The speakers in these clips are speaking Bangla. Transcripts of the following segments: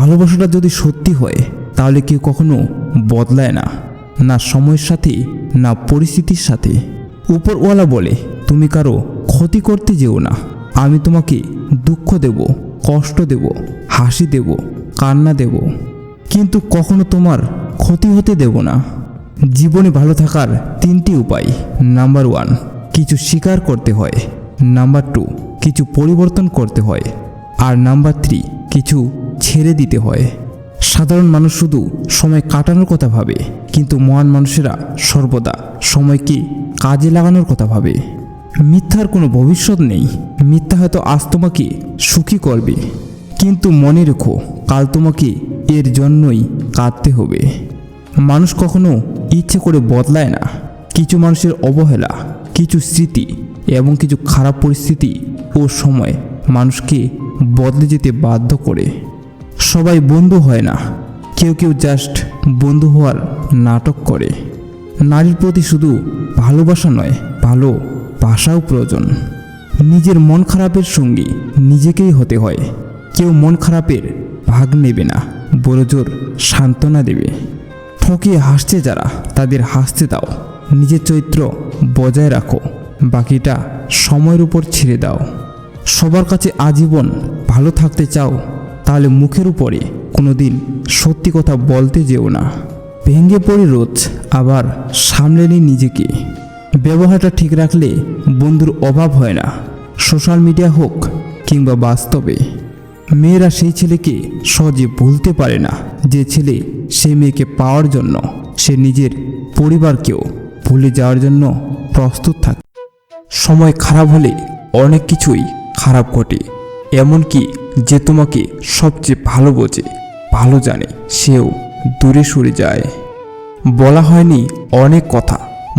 ভালোবাসাটা যদি সত্যি হয় তাহলে কেউ কখনো বদলায় না, না সময়ের সাথে না পরিস্থিতির সাথে। উপরওয়ালা বলে তুমি কারো ক্ষতি করতে যেও না, আমি তোমাকে দুঃখ দেব, কষ্ট দেব, হাসি দেব, কান্না দেব, কিন্তু কখনো তোমার ক্ষতি হতে দেব না। জীবনে ভালো থাকার 3টি উপায়। নাম্বার 1, কিছু স্বীকার করতে হয়। নাম্বার 2, কিছু পরিবর্তন করতে হয়। আর নাম্বার 3, কিছু ছেড়ে দিতে হয়। সাধারণ মানুষ শুধু সময় কাটানোর কথা ভাবে, কিন্তু মহান মানুষেরা সর্বদা সময়কে কাজে লাগানোর কথা ভাবে। মিথ্যার কোনো ভবিষ্যৎ নেই। মিথ্যা হয়তো আজ তোমাকে সুখী করবে, কিন্তু মনে রেখো কাল তোমাকে এর জন্যই কাঁদতে হবে। মানুষ কখনো ইচ্ছে করে বদলায় না। কিছু মানুষের অবহেলা, কিছু স্মৃতি এবং কিছু খারাপ পরিস্থিতি ও সময় মানুষকে বদলে যেতে বাধ্য করে। সবাই বন্ধু হয় না, কেউ কেউ জাস্ট বন্ধু হওয়ার নাটক করে। নারীর প্রতি শুধু ভালোবাসা নয়, ভালোবাসাও প্রয়োজন। নিজের মন খারাপের সঙ্গী নিজেকেই হতে হয়। কেউ মন খারাপের ভাগ নেবে না, বড় জোর সান্ত্বনা দেবে। ঠকিয়ে হাসছে যারা, তাদের হাসতে দাও। নিজের চরিত্র বজায় রাখো, বাকিটা সময়ের উপর ছেড়ে দাও। সবার কাছে আজীবন ভালো থাকতে চাও, তাহলে মুখের উপরে কোনোদিন সত্যি কথা বলতে যেও না। ভেঙে পড়ে রোজ, আবার সামলে নিই নিজেকে। ব্যবহারটা ঠিক রাখলে বন্ধুর অভাব হয় না, সোশ্যাল মিডিয়া হোক কিংবা বাস্তবে। মেয়েরা সেই ছেলেকে সহজে ভুলতে পারে না যে ছেলে সেই মেয়েকে পাওয়ার জন্য সে নিজের পরিবারকেও ভুলে যাওয়ার জন্য প্রস্তুত থাকে। সময় খারাপ হলে অনেক কিছুই খারাপ ঘটে, এমনকি যে তোমাকে সবচেয়ে ভালো বোঝে, ভালো জানে, সেও দূরে সরে যায়। বলা হয়নি অনেক কথা,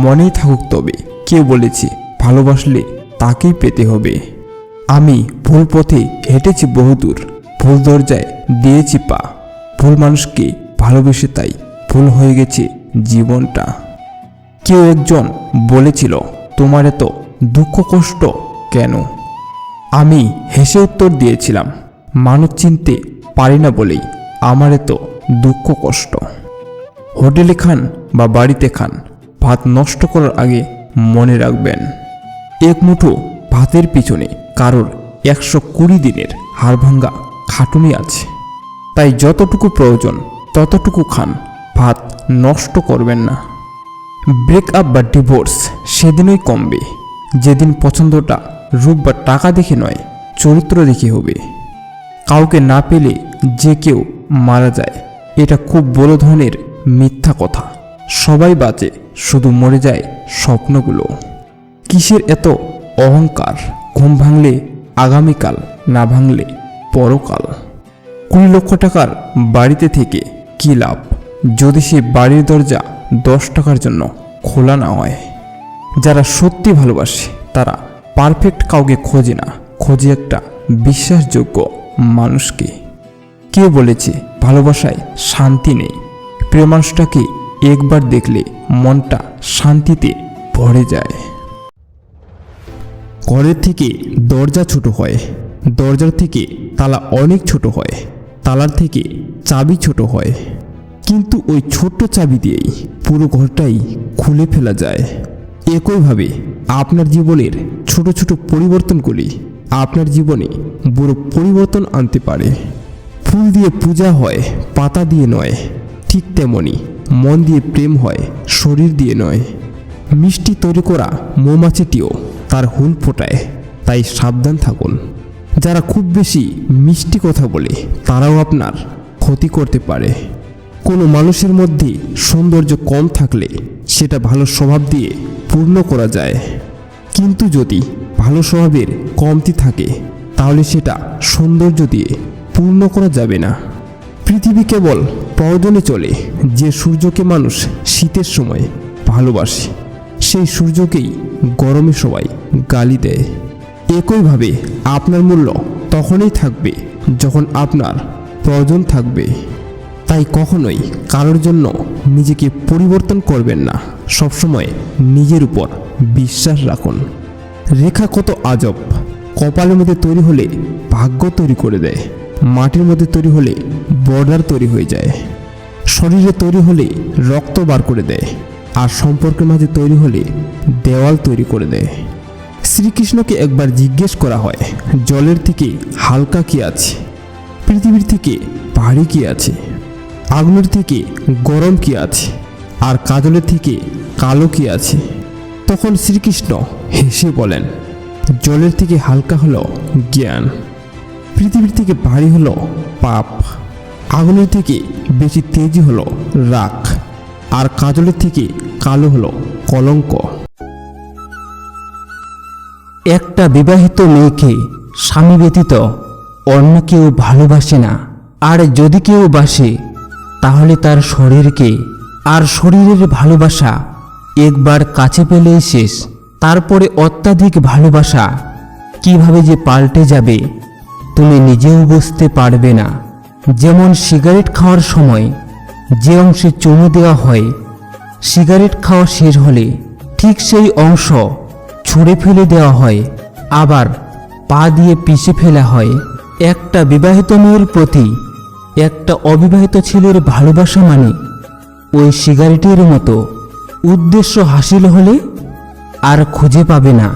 মনেই থাকুক তবে কেউ বলেছে ভালোবাসলে তাকেই পেতে হবে। আমি ভুল পথে হেঁটেছি বহুদূর, ভুল দরজায় দিয়েছি পা। ভুল মানুষকে ভালোবেসে তাই ভুল হয়ে গেছে জীবনটা। কেউ একজন বলেছিল তোমার এত দুঃখ কষ্ট কেন? আমি হেসে উত্তর দিয়েছিলাম, মানুষ চিনতে পারি না বলেই আমার এত দুঃখ কষ্ট। হোটেলে খান বা বাড়িতে খান, ভাত নষ্ট করার আগে মনে রাখবেন এক মুঠো ভাতের পিছনে কারোর 120 দিনের হাড়ভাঙ্গা খাটুনি আছে। তাই যতটুকু প্রয়োজন ততটুকু খান, ভাত নষ্ট করবেন না। ব্রেকআপ বা ডিভোর্স সেদিনই কমবে যেদিন পছন্দটা রূপ বা টাকা দেখে নয়, চরিত্র দেখে হবে। কাউকে না পেলে যে কেউ মারা যায়, এটা খুব বড় ধরনের মিথ্যা কথা। সবাই বাঁচে, শুধু মরে যায় স্বপ্নগুলো। কিসের এত অহংকার? ঘুম ভাঙলে আগামীকাল, না ভাঙলে পরকাল। 20 লক্ষ টাকার বাড়িতে থেকে কী লাভ যদি সে বাড়ির দরজা 10 টাকার জন্য খোলা না হয়? যারা সত্যি ভালোবাসে তারা পারফেক্ট কাউকে খোঁজে না, খোঁজে একটা বিশ্বাসযোগ্য মানুষকে। কেউ বলেছে ভালোবাসায় শান্তি নেই। প্রিয় মানুষটাকে একবার দেখলে মনটা শান্তিতে ভরে যায়। ঘরের থেকে দরজা ছোট হয়, দরজার থেকে তালা অনেক ছোট হয়, তালার থেকে চাবি ছোট হয়, কিন্তু ওই ছোট্ট চাবি দিয়েই পুরো ঘরটাই খুলে ফেলা যায়। একইভাবে আপনার জীবনের ছোট ছোট পরিবর্তনগুলি আপনার জীবনে বড় পরিবর্তন আনতে পারে। ফুল দিয়ে পূজা হয়, পাতা দিয়ে নয়। ঠিক তেমনি মন দিয়ে প্রেম হয়, শরীর দিয়ে নয়। মিষ্টি তৈরি করা মৌমাছিটিও তার হুল ফোটায়, তাই সাবধান থাকুন। যারা খুব বেশি মিষ্টি কথা বলে তারাও আপনার ক্ষতি করতে পারে। কোনো মানুষের মধ্যে সৌন্দর্য কম থাকলে সেটা ভালো স্বভাব দিয়ে পূর্ণ করা যায়, কিন্তু যদি ভালো স্বভাবের কমতি থাকে তাহলে সেটা সৌন্দর্য দিয়ে পূর্ণ করা যাবে না। পৃথিবী কেবল প্রয়োজনে চলে। যে সূর্যকে মানুষ শীতের সময় ভালোবাসে, সেই সূর্যকেই গরমে সবাই গালি দেয়। একইভাবে আপনার মূল্য তখনই থাকবে যখন আপনার প্রয়োজন থাকবে। তাই কখনোই কারোর জন্য নিজেকে পরিবর্তন করবেন না। সবসময় নিজের উপর বিশ্বাস রাখুন। রেখা কত আজব, কপালের মধ্যে তৈরি হলে ভাগ্য তৈরি করে দেয়, মাটির মধ্যে তৈরি হলে বর্ডার তৈরি হয়ে যায়। শরীরে তৈরি হলে রক্ত বার করে দেয়, আর সম্পর্কের মাঝে তৈরি হলে দেওয়াল তৈরি করে দেয়। শ্রীকৃষ্ণকে একবার জিজ্ঞেস করা হয়, জলের থেকে হালকা কি আছে, পৃথিবীর থেকে ভারী কি আছে, আগুনের থেকে গরম কি আছে, আর কাজলের থেকে কালো কি আছে? তখন শ্রীকৃষ্ণ হেসে বলেন, জলের থেকে হালকা হলো জ্ঞান, পৃথিবীর থেকে ভারী হলো পাপ, আগুনের থেকে বেশি তেজি হলো রাগ, আর কাজলের থেকে কালো হলো কলঙ্ক। একটা বিবাহিত মেয়েকে স্বামী ব্যতীত অন্য কেউ ভালোবাসে না, আর যদি কেউ বাসে তাহলে তার শরীরকে, আর শরীরের ভালোবাসা একবার কাছে পেলেই শেষ। তারপরে অত্যাধিক ভালোবাসা কিভাবে যে পাল্টে যাবে তুমি নিজেও বুঝতে পারবে না। যেমন সিগারেট খাওয়ার সময় যে অংশে চুমু দেওয়া হয়, সিগারেট খাওয়া শেষ হলে ঠিক সেই অংশ ছুঁড়ে ফেলে দেওয়া হয়, আবার পা দিয়ে পিষে ফেলা হয়। একটা বিবাহিত মেয়ের প্রতি একটা অবিবাহিত ছেলের ভালোবাসা মানে ওই সিগারেটের মতো, উদ্দেশ্য হাসিল হলে আর খুঁজে পাবে না।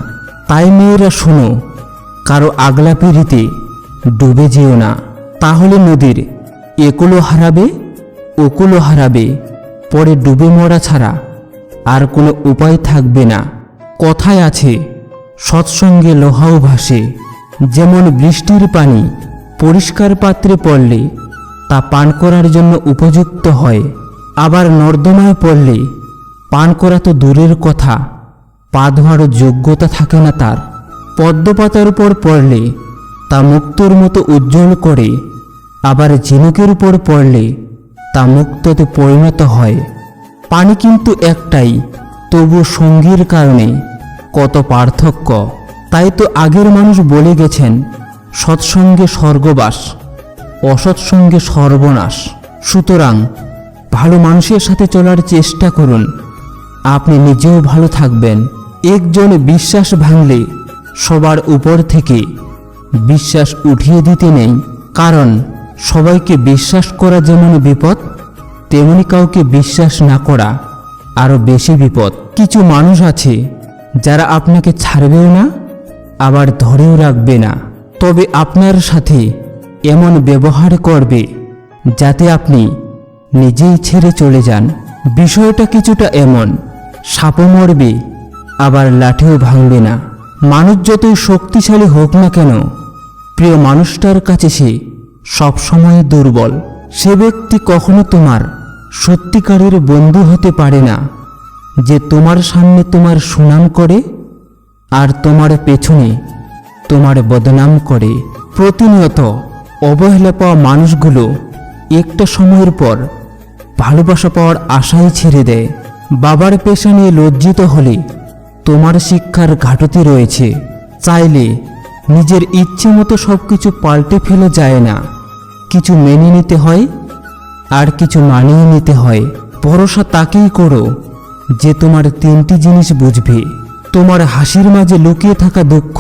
তাই মেয়েরা শোনো, কারো আগলা পিড়িতে ডুবে যেও না, তাহলে নদীর একুলো হারাবে ওকুলো হারাবে, পরে ডুবে মরা ছাড়া আর কোনো উপায় থাকবে না। কথায় আছে, সৎসঙ্গে লোহাও ভাসে। যেমন বৃষ্টির পানি পরিষ্কার পাত্রে পড়লে তা পান করার জন্য উপযুক্ত হয়, আবার নর্দমায় পড়লে পান করা তো দূরের কথা, পা ধোয়ারও যোগ্যতা থাকে না তার। পদ্মপাতার উপর পড়লে তা মুক্তোর মতো উজ্জ্বল করে, আবার ঝিনুকের উপর পড়লে তা মুক্তোতে পরিণত হয়। পানি কিন্তু একটাই, তবু সঙ্গীর কারণে কত পার্থক্য। তাই তো আগের মানুষ বলে গেছেন, সৎসঙ্গে স্বর্গবাস, অসৎসঙ্গে সর্বনাশ। সুতরাং ভালো মানুষের সাথে চলার চেষ্টা করুন, আপনি নিজেও ভালো থাকবেন। একজন বিশ্বাস ভাঙলে সবার উপর থেকে বিশ্বাস উঠিয়ে দিতে নেই, কারণ সবাইকে বিশ্বাস করা যেমন বিপদ, তেমনি কাউকে বিশ্বাস না করা আরও বেশি বিপদ। কিছু মানুষ আছে যারা আপনাকে ছাড়বেও না, আবার ধরেও রাখবে না, তবে আপনার সাথে এমন ব্যবহার করবে যাতে আপনি নিজেই ছেড়ে চলে যান। বিষয়টা কিছুটা এমন, সাপও মরবে আবার লাঠিও ভাঙবে না। মানুষ যতই শক্তিশালী হোক না কেন, প্রিয় মানুষটার কাছে সে সবসময় দুর্বল। সে ব্যক্তি কখনো তোমার সত্যিকারের বন্ধু হতে পারে না, যে তোমার সামনে তোমার সুনাম করে আর তোমার পেছনে তোমার বদনাম করে। প্রতিনিয়ত অবহেলা পাওয়া মানুষগুলো একটা সময়ের পর ভালোবাসা পাওয়ার আশাই ছেড়ে দেয়। বাবার পেশা নিয়ে লজ্জিত হলে তোমার শিক্ষার ঘাটতি রয়েছে। চাইলে নিজের ইচ্ছে মতো সব কিছু পাল্টে ফেলা যায় না, কিছু মেনে নিতে হয় আর কিছু মানিয়ে নিতে হয়। ভরসা তাকেই করো যে তোমার তিনটি জিনিস বুঝবে: তোমার হাসির মাঝে লুকিয়ে থাকা দুঃখ,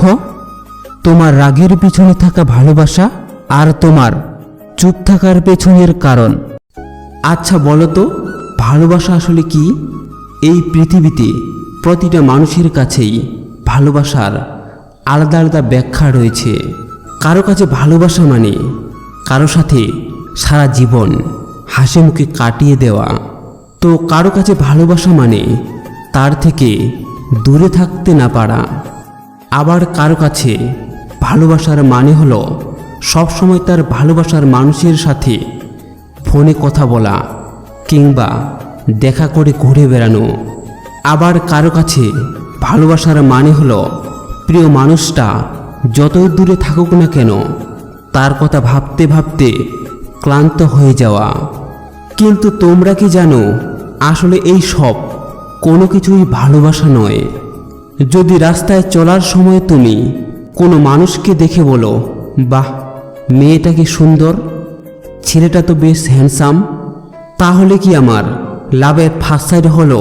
তোমার রাগের পিছনে থাকা ভালোবাসা, আর তোমার চুপ থাকার পেছনের কারণ। আচ্ছা বলো তো, ভালোবাসা আসলে কি? এই পৃথিবীতে প্রতিটা মানুষের কাছেই ভালোবাসার আলাদা আলাদা ব্যাখ্যা রয়েছে। কারো কাছে ভালোবাসা মানে কারো সাথে সারা জীবন হাসি মুখে কাটিয়ে দেওয়া, তো কারো কাছে ভালোবাসা মানে তার থেকে দূরে থাকতে না পারা। আবার কারো কাছে ভালোবাসার মানে হলো সবসময় তার ভালোবাসার মানুষের সাথে ফোনে কথা বলা কিংবা দেখা করে ঘুরে বেড়ানো। আবার কারো কাছে ভালোবাসার মানে হলো প্রিয় মানুষটা যতই দূরে থাকুক না কেন তার কথা ভাবতে ভাবতে ক্লান্ত হয়ে যাওয়া। কিন্তু তোমরা কি জানো, আসলে এই সব কোনো কিছুই ভালোবাসা নয়। যদি রাস্তায় চলার সময় তুমি কোনো মানুষকে দেখে বলো, বাহ, মেয়েটা কি সুন্দর, ছেলেটা তো বেশ হ্যান্ডসাম, তাহলে কি আমার লাভের ফার্স্ট সাইড হলো?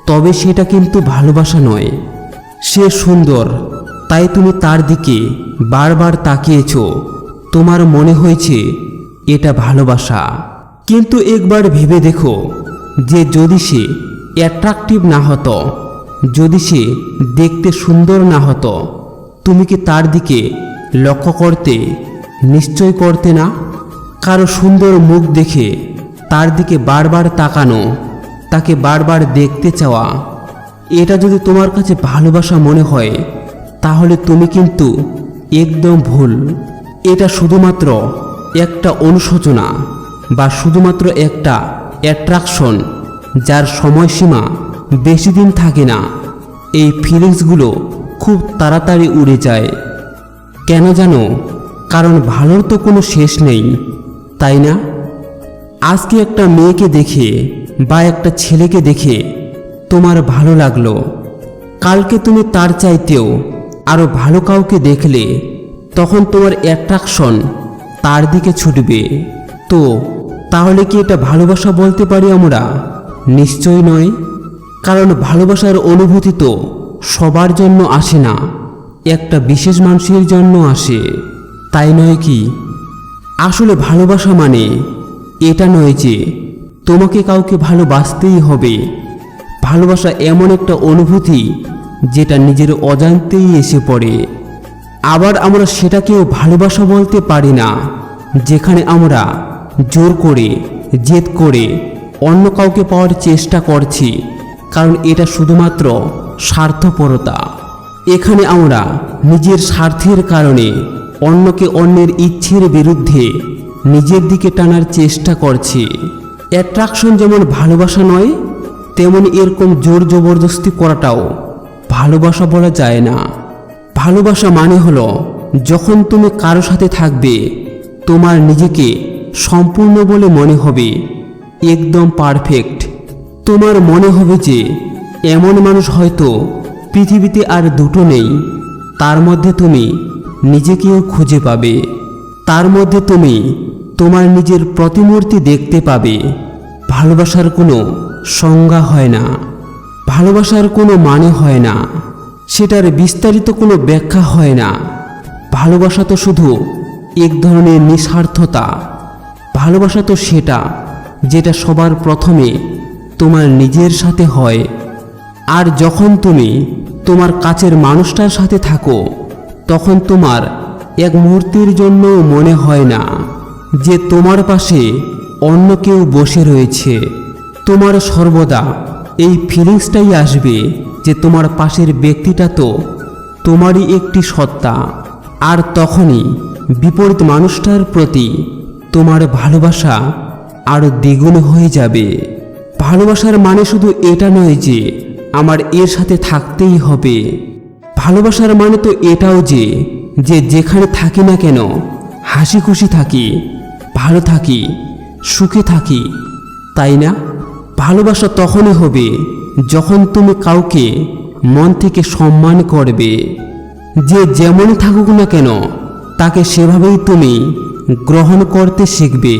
তবে সেটা কিন্তু ভালোবাসা নয়। সে সুন্দর তাই তুমি তার দিকে বারবার তাকিয়েছো, তোমার মনে হয়েছে এটা ভালোবাসা। কিন্তু একবার ভেবে দেখো যে যদি সে অ্যাট্রাকটিভ না হতো, যদি সে দেখতে সুন্দর না হতো, তুমি কি তার দিকে লক্ষ্য করতে? নিশ্চয় করতে না। কারো সুন্দর মুখ দেখে তার দিকে বারবার তাকানো, তাকে বারবার দেখতে চাওয়া, এটা যদি তোমার কাছে ভালোবাসা মনে হয় তাহলে তুমি কিন্তু একদম ভুল। এটা শুধুমাত্র একটা অনুশোচনা বা শুধুমাত্র একটা অ্যাট্রাকশন, যার সময়সীমা বেশি দিন থাকে না। এই ফিলিংসগুলো খুব তাড়াতাড়ি উড়ে যায়। কেন জানো? কারণ ভালোর তো কোনো শেষ নেই, তাই না? আজকে একটা মেয়েকে দেখে বা একটা ছেলেকে দেখে তোমার ভালো লাগলো, কালকে তুমি তার চাইতেও আরও ভালো কাউকে দেখলে তখন তোমার অ্যাট্রাকশন তার দিকে ছুটবে। তো তাহলে কি এটা ভালোবাসা বলতে পারি আমরা? নিশ্চয় নয়। কারণ ভালোবাসার অনুভূতি তো সবার জন্য আসে না, একটা বিশেষ মানুষের জন্য আসে, তাই নয় কি? আসলে ভালোবাসা মানে এটা নয় যে তোমাকে কাউকে ভালোবাসতেই হবে। ভালোবাসা এমন একটা অনুভূতি যেটা নিজের অজান্তেই এসে পড়ে। আবার আমরা সেটাকেও ভালোবাসা বলতে পারি না যেখানে আমরা জোর করে, জেদ করে অন্য কাউকে পাওয়ার চেষ্টা করছি, কারণ এটা শুধুমাত্র স্বার্থপরতা। এখানে আমরা নিজের স্বার্থের কারণে অন্যকে অন্যের ইচ্ছের বিরুদ্ধে নিজের দিকে টানার চেষ্টা করছি। অ্যাট্রাকশন যেমন ভালোবাসা নয়, তেমনি এরকম জোর জবরদস্তি করাটাও ভালোবাসা বলা যায় না। ভালোবাসা মানে হলো যখন তুমি কারো সাথে থাকবে তোমার নিজেকে সম্পূর্ণ বলে মনে হবে, একদম পারফেক্ট। তোমার মনে হবে যে এমন মানুষ হয়তো পৃথিবীতে আর দুটো নেই, তার মধ্যে তুমি নিজেকেও খুঁজে পাবে, তার মধ্যে তুমি তোমার নিজের প্রতিমূর্তি দেখতে পাবে। ভালোবাসার কোনো সংজ্ঞা হয় না, ভালোবাসার কোনো মানে হয় না, সেটার বিস্তারিত কোনো ব্যাখ্যা হয় না। ভালোবাসা তো শুধু এক ধরনের নিঃস্বার্থতা। ভালোবাসা তো সেটা যেটা সবার প্রথমে তোমার নিজের সাথে হয়। আর যখন তুমি তোমার কাছের মানুষটার সাথে থাকো তখন তোমার এক মুহূর্তের জন্য মনে হয় না যে তোমার পাশে অন্য কেউ বসে রয়েছে। তোমার সর্বদা এই ফিলিংসটাই আসবে যে তোমার পাশের ব্যক্তিটা তো তোমারই একটি সত্তা। আর তখনই বিপরীত মানুষটার প্রতি তোমার ভালোবাসা আরও দ্বিগুণ হয়ে যাবে। ভালোবাসার মানে শুধু এটা নয় যে আমার এর সাথে থাকতেই হবে। ভালোবাসার মানে তো এটাও যে যেখানে থাকি না কেন হাসি খুশি থাকি, ভালো থাকি, সুখে থাকি, তাই না? ভালোবাসা তখনই হবে যখন তুমি কাউকে মন থেকে সম্মান করবে। যে যেমনই থাকুক না কেন তাকে সেভাবেই তুমি গ্রহণ করতে শিখবে।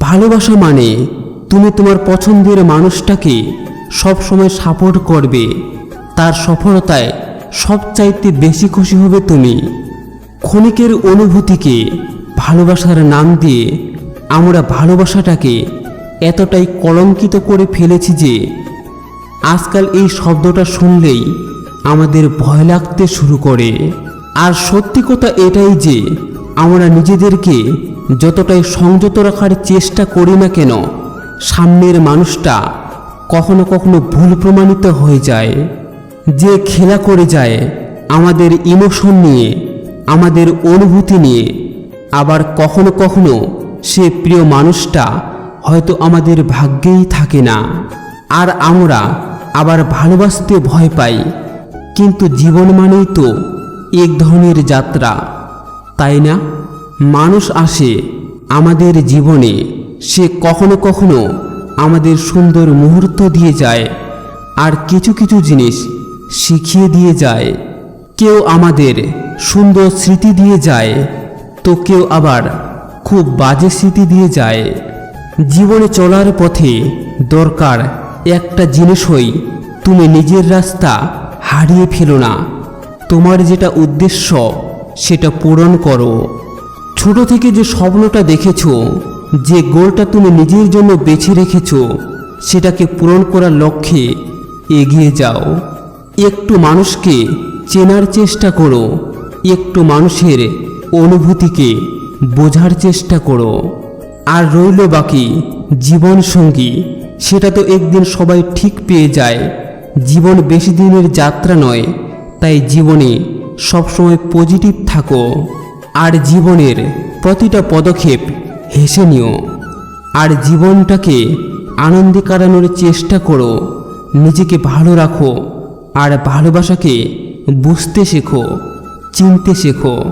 ভালোবাসা মানে তুমি তোমার পছন্দের মানুষটাকে সবসময় সাপোর্ট করবে, তার সফলতায় সবচাইতে বেশি খুশি হবে তুমি। ক্ষণিকের অনুভূতিকে ভালোবাসার নাম দিয়ে আমরা ভালোবাসাটাকে এতটাই কলঙ্কিত করে ফেলেছি যে আজকাল এই শব্দটা শুনলেই আমাদের ভয় লাগতে শুরু করে। আর সত্যি কথা এটাই যে আমরা নিজেদেরকে যতটাই সংযত রাখার চেষ্টা করি না কেন সামনের মানুষটা কখনো কখনো ভুল প্রমাণিত হয়ে যায়। যে খেলা করে যায় আমাদের ইমোশন নিয়ে, আমাদের অনুভূতি নিয়ে, আবার কখনো কখনো সে প্রিয় মানুষটা হয়তো আমাদের ভাগ্যেই থাকে না। আর আমরা আবার ভালোবাসতে ভয় পাই। কিন্তু জীবন মানেই তো এক ধরনের যাত্রা, তাই না? মানুষ আসে আমাদের জীবনে, সে কখনো কখনো আমাদের সুন্দর মুহূর্ত দিয়ে যায় আর কিছু কিছু জিনিস শিখিয়ে দিয়ে যায়। কেউ আমাদের সুন্দর স্মৃতি দিয়ে যায় তো কেউ আবার খুব বাজে স্মৃতি দিয়ে যায়। জীবনে চলার পথে দরকার একটা জিনিসই, তুমি নিজের রাস্তা হারিয়ে ফেলো না। তোমার যেটা উদ্দেশ্য সেটা পূরণ করো। ছোট থেকে যে স্বপ্নটা দেখেছো যে গোলটা তুমি নিজের জন্য বেছে রেখেছো সেটাকে পূরণ করার লক্ষ্যে এগিয়ে যাও। একটু মানুষকে চেনার চেষ্টা করো, একটু মানুষের অনুভূতিকে বোঝার চেষ্টা করো। আর রইল বাকি জীবন সঙ্গী, সেটা তো একদিন সবাই ঠিক পেয়ে যায়। জীবন বেশি দিনের যাত্রা নয়, তাই জীবনে সবসময় পজিটিভ থাকো আর জীবনের প্রতিটা পদক্ষেপ হেসে নিও। আর জীবনটাকে আনন্দে কাটানোর চেষ্টা করো। নিজেকে ভালো রাখো আর ভালোবাসাকে বুঝতে শেখো, চিনতে শেখো।